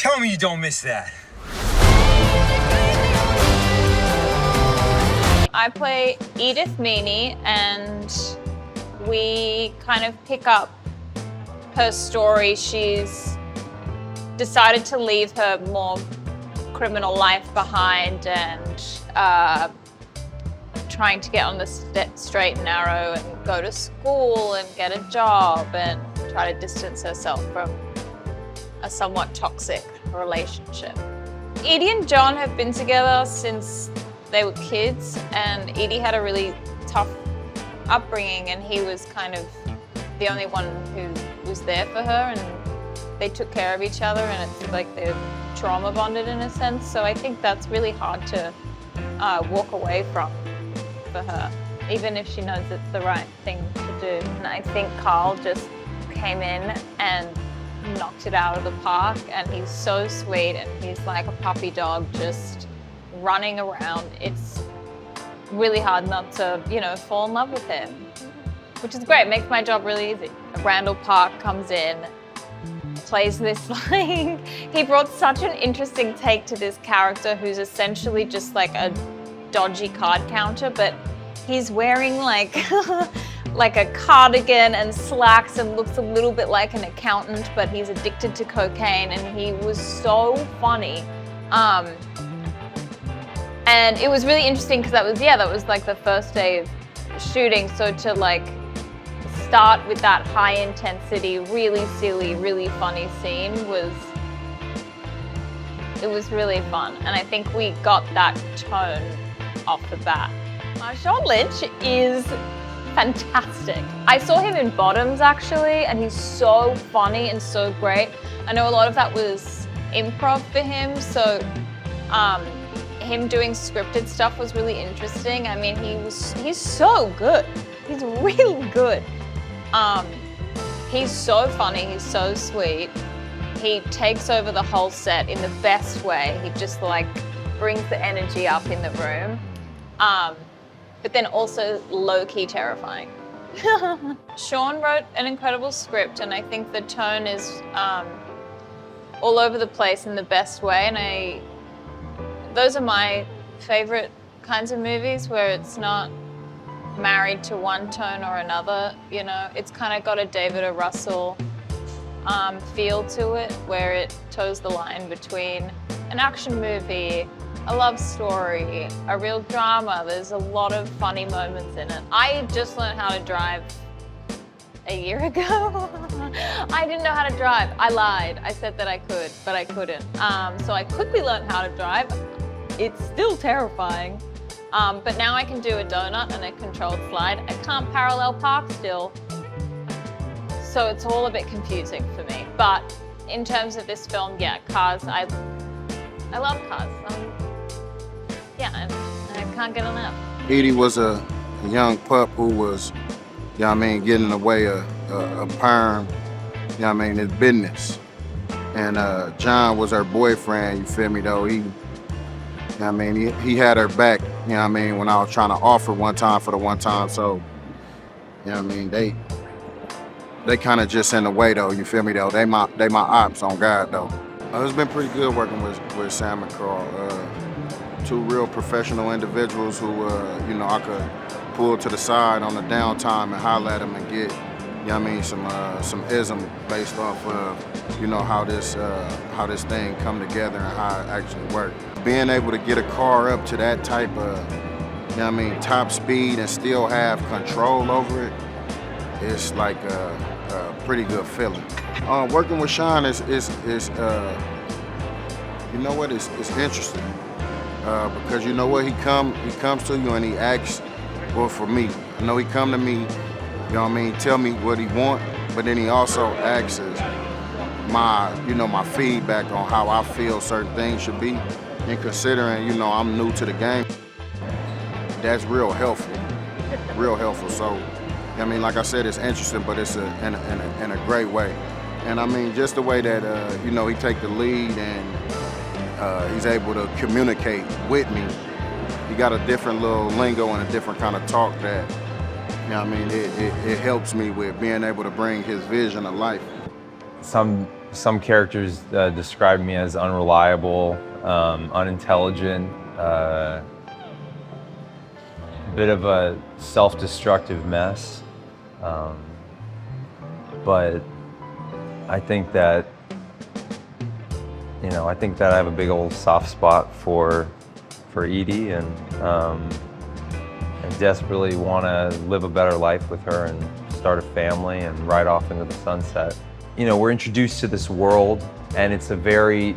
Tell me you don't miss that. I play Eenie Meanie, and we kind of pick up her story. She's decided to leave her more criminal life behind and trying to get on the straight and narrow and go to school and get a job and try to distance herself from a somewhat toxic relationship. Edie and John have been together since they were kids, and Edie had a really tough upbringing, and he was kind of the only one who was there for her, and they took care of each other, and it's like they're trauma bonded in a sense. So I think that's really hard to walk away from for her, even if she knows it's the right thing to do. And I think Carl just came in and knocked it out of the park, and he's so sweet, and he's like a puppy dog just running around. It's really hard not to, you know, fall in love with him, which is great. It makes my job really easy. Randall Park comes in, plays this like, he brought such an interesting take to this character who's essentially just like a dodgy card counter, but he's wearing like like a cardigan and slacks and looks a little bit like an accountant, but he's addicted to cocaine, and he was so funny. And it was really interesting because that was like the first day of shooting. So to like start with that high intensity, really silly, really funny scene was really fun. And I think we got that tone off the bat. Sean Lynch is fantastic. I saw him in Bottoms actually, and he's so funny and so great. I know a lot of that was improv for him, so him doing scripted stuff was really interesting. I mean, he's so good. He's really good. He's so funny, he's so sweet. He takes over the whole set in the best way. He just like brings the energy up in the room. But then also low-key terrifying. Sean wrote an incredible script, and I think the tone is all over the place in the best way, and those are my favorite kinds of movies where it's not married to one tone or another, you know. It's kind of got a David O. Russell feel to it, where it toes the line between an action movie, a love story, a real drama. There's a lot of funny moments in it. I just learned how to drive a year ago. I didn't know how to drive. I lied. I said that I could, but I couldn't. So I quickly learned how to drive. It's still terrifying, but now I can do a donut and a controlled slide. I can't parallel park still, so it's all a bit confusing for me. But in terms of this film, yeah, cars, I love cars. Yeah, I can't get enough. Edie was a young pup who was, you know what I mean, getting away a perm, you know what I mean, his business. And John was her boyfriend, you feel me though? He, you know what I mean, he had her back, you know what I mean, when I was trying to offer one time for the one time. So, you know what I mean, they kind of just in the way though, you feel me though? They my ops on God though. It's been pretty good working with Sam and Carl. Two real professional individuals who, you know, I could pull to the side on the downtime and holler at them and get, you know what I mean, some ism based off of, you know, how this thing come together and how it actually works. Being able to get a car up to that type of, you know what I mean, top speed and still have control over it, it's like a pretty good feeling. Working with Sean is you know what, it's interesting. Because you know what, he comes to you and he asks, well, for me, I know he come to me, you know what I mean, tell me what he want, but then he also asks my feedback on how I feel certain things should be. And considering, you know, I'm new to the game, that's real helpful. So, I mean, like I said, it's interesting, but it's in a great way. And I mean, just the way that, you know, he take the lead and he's able to communicate with me. He got a different little lingo and a different kind of talk that, you know what I mean, it helps me with being able to bring his vision to life. Some characters describe me as unreliable, unintelligent, bit of a self-destructive mess. But I think that, I think that I have a big old soft spot for Edie, and desperately want to live a better life with her and start a family and ride off into the sunset. We're introduced to this world, and it's a very,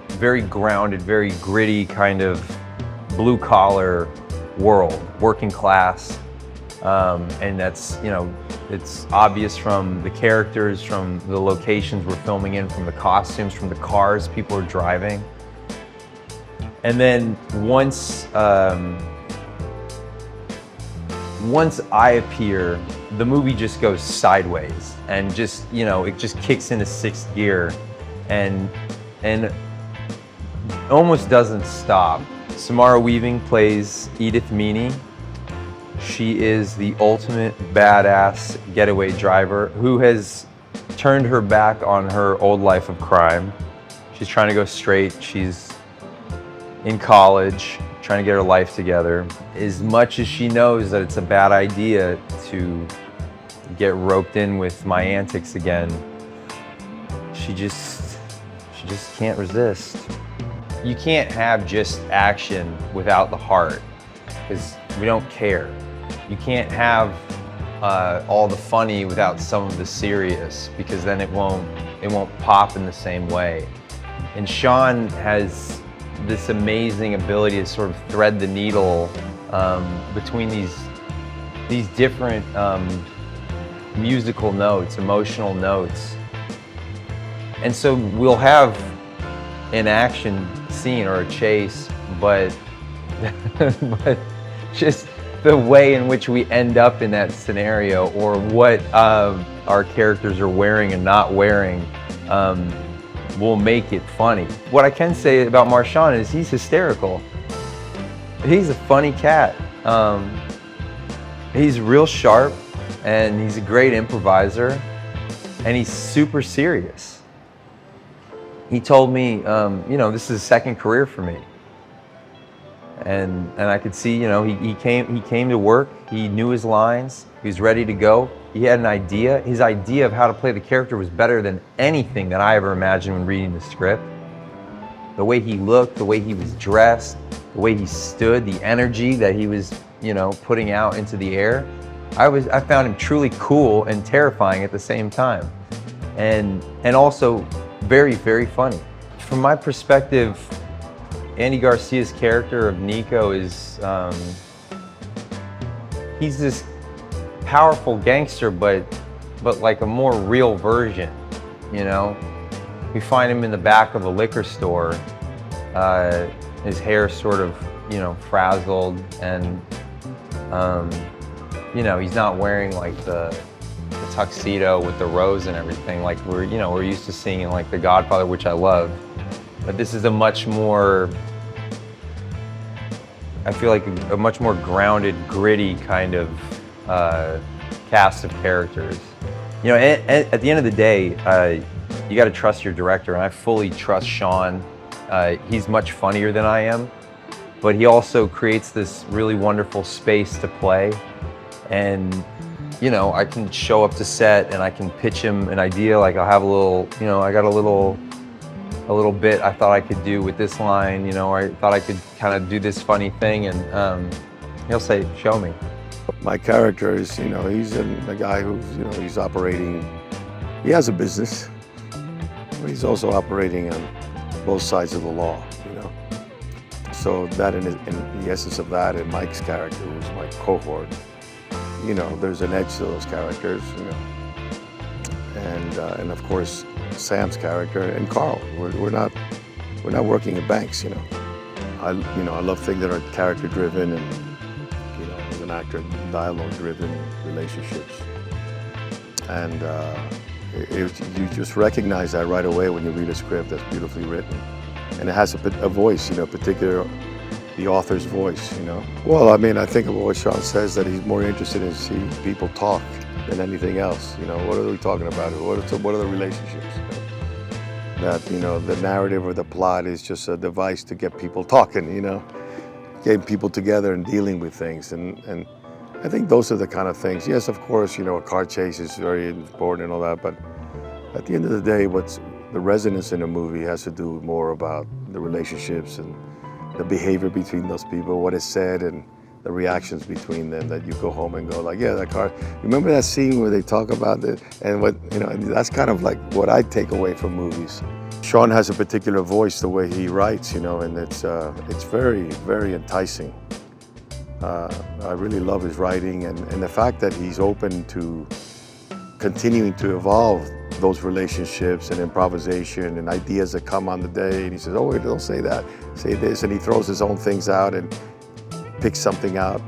very grounded, very gritty kind of blue-collar world, working class, and that's, it's obvious from the characters, from the locations we're filming in, from the costumes, from the cars people are driving. And then once I appear, the movie just goes sideways and just, it just kicks into sixth gear and almost doesn't stop. Samara Weaving plays Edith Meanie. She is the ultimate badass getaway driver who has turned her back on her old life of crime. She's trying to go straight. She's in college, trying to get her life together. As much as she knows that it's a bad idea to get roped in with my antics again, she just can't resist. You can't have just action without the heart, because we don't care. You can't have all the funny without some of the serious, because then it won't pop in the same way. And Sean has this amazing ability to sort of thread the needle between these different musical notes, emotional notes. And so we'll have an action scene or a chase, but but just the way in which we end up in that scenario, or what our characters are wearing and not wearing, will make it funny. What I can say about Marshawn is he's hysterical. He's a funny cat. He's real sharp, and he's a great improviser, and he's super serious. He told me, this is a second career for me. And I could see, he came to work, he knew his lines, he was ready to go. He had an idea. His idea of how to play the character was better than anything that I ever imagined when reading the script. The way he looked, the way he was dressed, the way he stood, the energy that he was, putting out into the air. I found him truly cool and terrifying at the same time. And also very, very funny. From my perspective, Andy Garcia's character of Nico is, he's this powerful gangster, but like a more real version, We find him in the back of a liquor store, his hair sort of, frazzled, and, he's not wearing like the tuxedo with the rose and everything like we're used to seeing in like The Godfather, which I love. But this is a much more, I feel like a much more grounded, gritty kind of cast of characters. At the end of the day, you got to trust your director, and I fully trust Sean. He's much funnier than I am, but he also creates this really wonderful space to play. And I can show up to set and I can pitch him an idea, like I'll have a little, I got a little bit I thought I could do with this line, or I thought I could kind of do this funny thing, and he'll say, show me. My character is, he's a guy who's, he's operating, he has a business, but he's also operating on both sides of the law, So that in the essence of that, and Mike's character, who's my cohort, there's an edge to those characters, and of course Sam's character and Carl. We're not working at banks, I love things that are character driven and as an actor, dialogue driven relationships, and you just recognize that right away when you read a script that's beautifully written, and it has a voice, particular. The author's voice, Well, I think of what Sean says, that he's more interested in seeing people talk than anything else. You know, what are we talking about? What are the relationships? That, you know, the narrative or the plot is just a device to get people talking, you know, getting people together and dealing with things. And I think those are the kind of things. Yes, of course, you know, a car chase is very important and all that, but at the end of the day, what's the resonance in a movie has to do more about the relationships and the behavior between those people, what is said and the reactions between them, that you go home and go like, yeah, that car, remember that scene where they talk about it? And what, you know, and that's kind of like what I take away from movies. Sean has a particular voice, the way he writes, you know, and it's very, very enticing. I really love his writing and the fact that he's open to continuing to evolve those relationships and improvisation and ideas that come on the day. And he says, oh, wait, don't say that, say this. And he throws his own things out and picks something out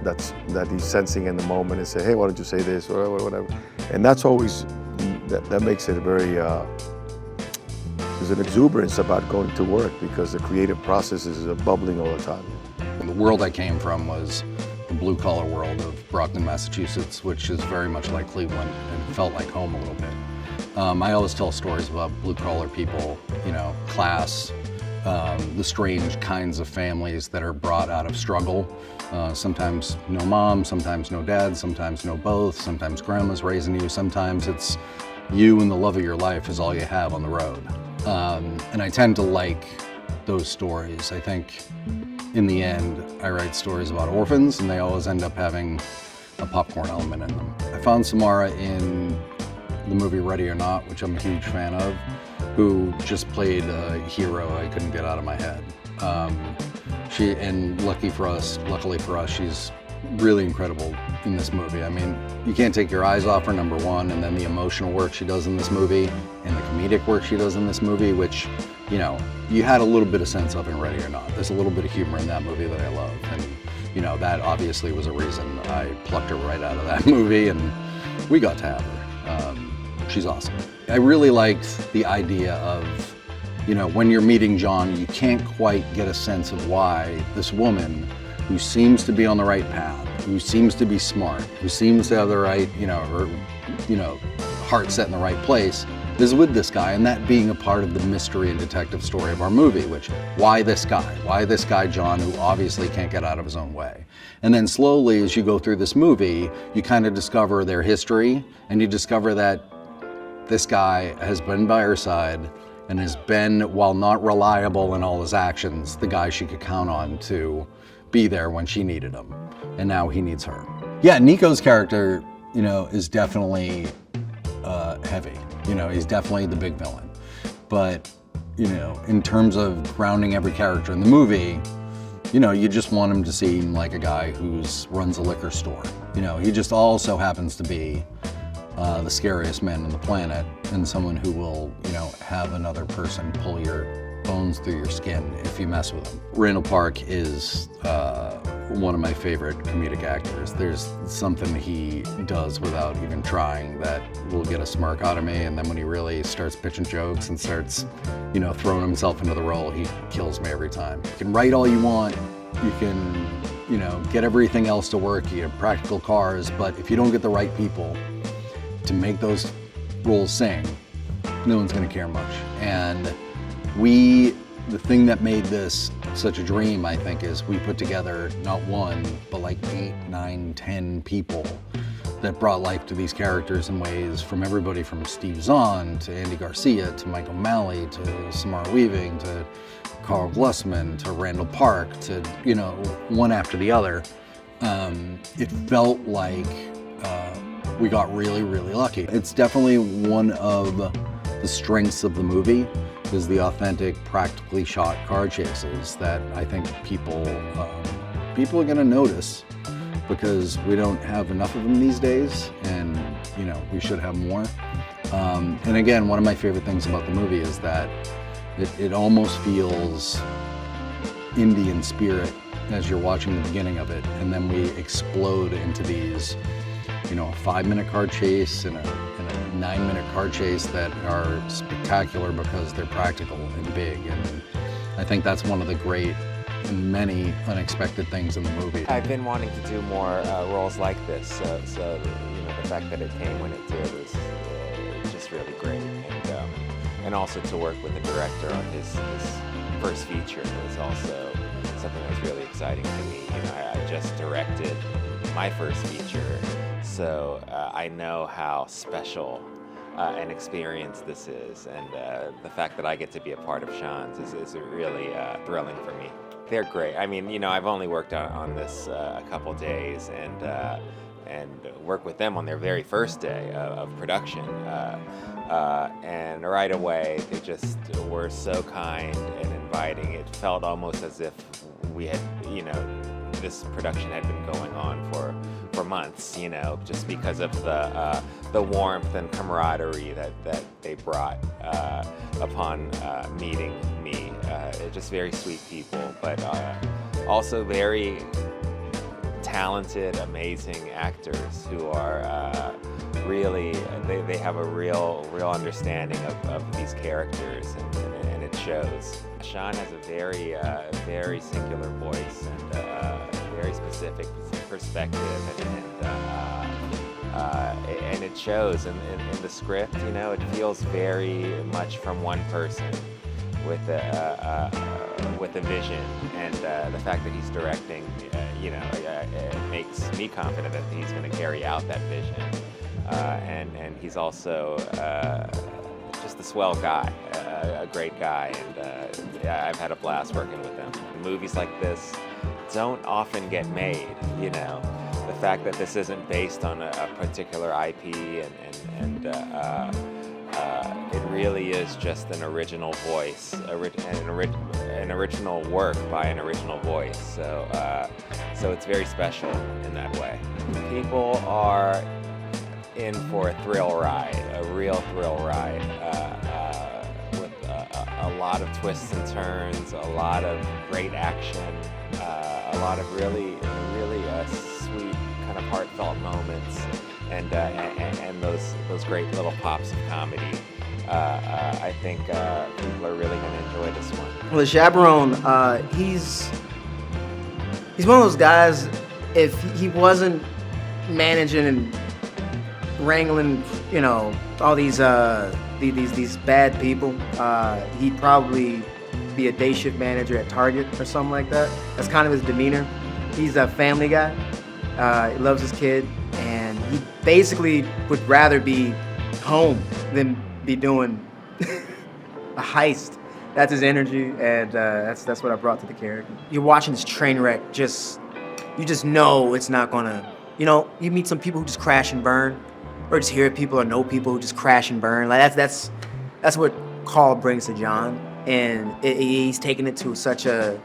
that he's sensing in the moment and say, hey, why don't you say this or whatever. And that's always, that makes it very, there's an exuberance about going to work because the creative process is bubbling all the time. The world I came from was the blue-collar world of Brockton, Massachusetts, which is very much like Cleveland and felt like home a little bit. I always tell stories about blue-collar people, you know, class, the strange kinds of families that are brought out of struggle. Sometimes no mom, sometimes no dad, sometimes no both, sometimes grandma's raising you, sometimes it's you and the love of your life is all you have on the road. And I tend to like those stories. I think in the end, I write stories about orphans and they always end up having a popcorn element in them. I found Samara in the movie Ready or Not, which I'm a huge fan of, who just played a hero I couldn't get out of my head. Luckily for us, she's really incredible in this movie. I mean, you can't take your eyes off her, number one, and then the emotional work she does in this movie and the comedic work she does in this movie, which, you know, you had a little bit of sense of in Ready or Not. There's a little bit of humor in that movie that I love. And, you know, that obviously was a reason I plucked her right out of that movie and we got to have her. She's awesome. I really liked the idea of, you know, when you're meeting John, you can't quite get a sense of why this woman who seems to be on the right path, who seems to be smart, who seems to have the right, heart set in the right place, is with this guy, and that being a part of the mystery and detective story of our movie, which, why this guy? Why this guy, John, who obviously can't get out of his own way? And then slowly, as you go through this movie, you kind of discover their history, and you discover that this guy has been by her side and has been, while not reliable in all his actions, the guy she could count on to be there when she needed him. And now he needs her. Yeah, Nico's character, you know, is definitely heavy. You know, he's definitely the big villain. But, you know, in terms of grounding every character in the movie, you know, you just want him to seem like a guy who runs a liquor store. You know, he just also happens to be the scariest man on the planet and someone who will, you know, have another person pull your bones through your skin if you mess with him. Randall Park is one of my favorite comedic actors. There's something he does without even trying that will get a smirk out of me, and then when he really starts pitching jokes and starts, you know, throwing himself into the role, he kills me every time. You can write all you want, you can, you know, get everything else to work, you have practical cars, but if you don't get the right people to make those roles sing, no one's gonna care much. And the thing that made this such a dream, I think, is we put together not one, but like 8, 9, 10 people that brought life to these characters in ways from everybody from Steve Zahn to Andy Garcia to Mike O'Malley to Samara Weaving to Carl Glussman to Randall Park to, you know, one after the other. It felt like we got really, really lucky. It's definitely one of the strengths of the movie is the authentic, practically shot car chases that I think people are gonna notice because we don't have enough of them these days, and you know, we should have more. And again, one of my favorite things about the movie is that it almost feels indie in spirit as you're watching the beginning of it, and then we explode into these, you know, a 5-minute car chase and a 9-minute car chase that are spectacular because they're practical and big. And I think that's one of the great in many unexpected things in the movie. I've been wanting to do more roles like this, so you know, the fact that it came when it did was just really great, and also to work with the director on his first feature was also something that was really exciting to me. You know, I just directed my first feature, so I know how special an experience this is, and the fact that I get to be a part of Sean's is really thrilling for me. They're great. I mean, you know, I've only worked on this a couple days, and worked with them on their very first day of production. And right away, they just were so kind and inviting. It felt almost as if we had, you know, this production had been going on for months, you know, just because of the warmth and camaraderie that they brought upon meeting me. Just very sweet people, but also very talented, amazing actors who are really, they have a real understanding of these characters, and it shows. Sean has a very singular voice and very specific perspective, and it shows in the script. You know, it feels very much from one person with a vision, and the fact that he's directing, you know, it makes me confident that he's going to carry out that vision. And he's also just a swell guy, a great guy, and I've had a blast working with him. Movies like this don't often get made, you know. The fact that this isn't based on a particular IP, and it really is just an original voice, an original work by an original voice. So it's very special in that way. People are in for a thrill ride, a real thrill ride, with a lot of twists and turns, a lot of great action, a lot of really sweet, kind of heartfelt moments, and those great little pops of comedy. I think people are really going to enjoy this one. Well, the chaperone, he's one of those guys. If he wasn't managing and wrangling, you know, all these bad people, he'd probably be a day shift manager at Target or something like that. That's kind of his demeanor. He's a family guy. He loves his kid, and he basically would rather be home than be doing a heist. That's his energy, and that's what I brought to the character. You're watching this train wreck, you just know it's not gonna, you know, you meet some people who just crash and burn, or just hear people or know people who just crash and burn. Like that's what Carl brings to John, and he's taking it to such a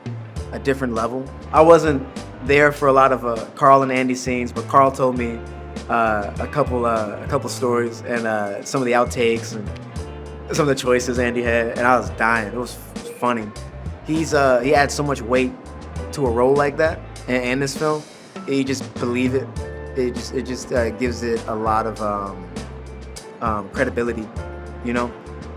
different level. I wasn't there for a lot of Carl and Andy scenes, but Carl told me a couple stories and some of the outtakes and some of the choices Andy had, and I was dying. It was funny. He adds so much weight to a role like that in this film. You just believe it. It just gives it a lot of credibility. You know,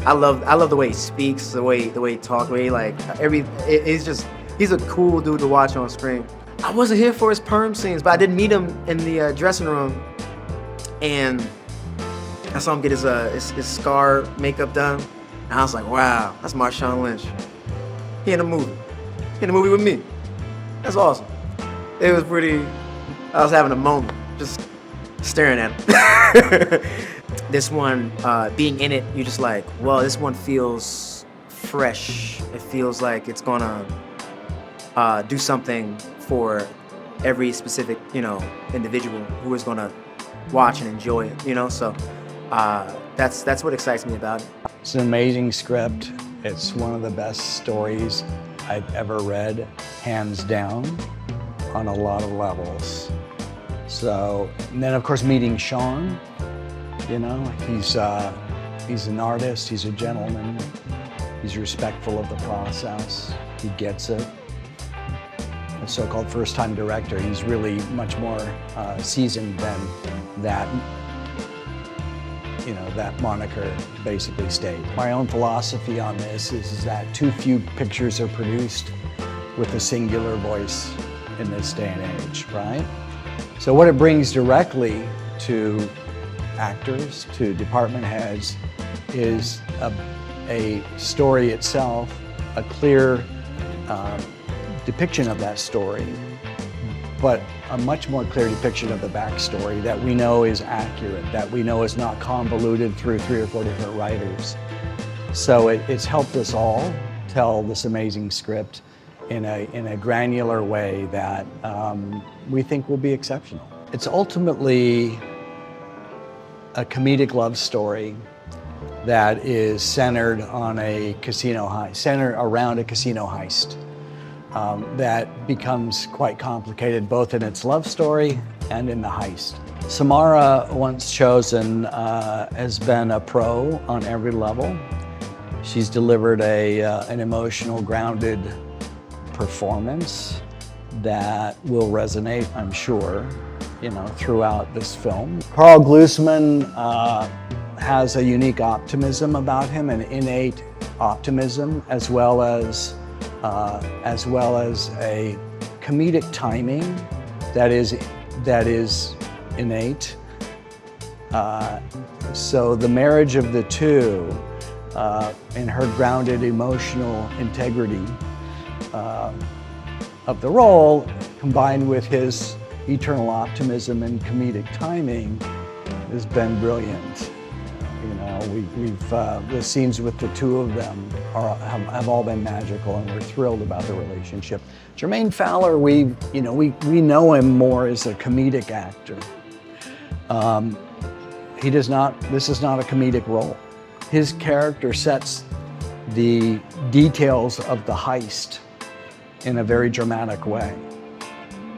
I love the way he speaks, the way he talks, the way he he's a cool dude to watch on screen. I wasn't here for his perm scenes, but I did meet him in the dressing room, and I saw him get his scar makeup done, and I was like, wow, that's Marshawn Lynch. He in a movie. He in a movie with me. That's awesome. It was pretty, I was having a moment, just staring at him. This one, being in it, you're just like, well, this one feels fresh. It feels like it's gonna do something for every specific, you know, individual who is gonna watch and enjoy it, you know. So that's what excites me about it. It's an amazing script. It's one of the best stories I've ever read, hands down, on a lot of levels. So, and then of course meeting Sean, you know, he's an artist, he's a gentleman, he's respectful of the process, he gets it. A so-called first-time director, he's really much more seasoned than that, you know, that moniker basically states. My own philosophy on this is that too few pictures are produced with a singular voice in this day and age, right? So what it brings directly to actors, to department heads, is a story itself, a clear depiction of that story, but a much more clear depiction of the backstory that we know is accurate, that we know is not convoluted through 3 or 4 different writers. So it's helped us all tell this amazing script in a granular way that we think will be exceptional. It's ultimately a comedic love story that is centered on a casino heist, centered around a casino heist. That becomes quite complicated both in its love story and in the heist. Samara, once chosen, has been a pro on every level. She's delivered an emotional, grounded performance that will resonate, I'm sure, throughout this film. Carl Glusman has a unique optimism about him, an innate optimism, as well as a comedic timing that is innate. So the marriage of the two, and her grounded emotional integrity of the role, combined with his eternal optimism and comedic timing, has been brilliant. The scenes with the two of them have all been magical, and we're thrilled about the relationship. Jermaine Fowler, we know him more as a comedic actor. This is not a comedic role. His character sets the details of the heist in a very dramatic way.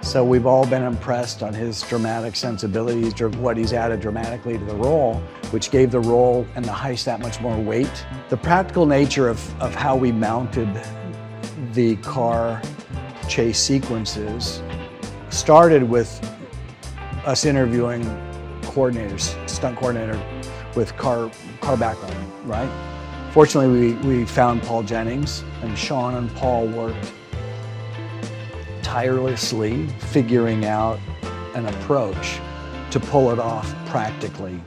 So we've all been impressed on his dramatic sensibilities, what he's added dramatically to the role, which gave the role and the heist that much more weight. The practical nature of how we mounted the car chase sequences started with us interviewing coordinators, stunt coordinator with car background, right? Fortunately, we found Paul Jennings, and Sean and Paul worked tirelessly figuring out an approach to pull it off practically.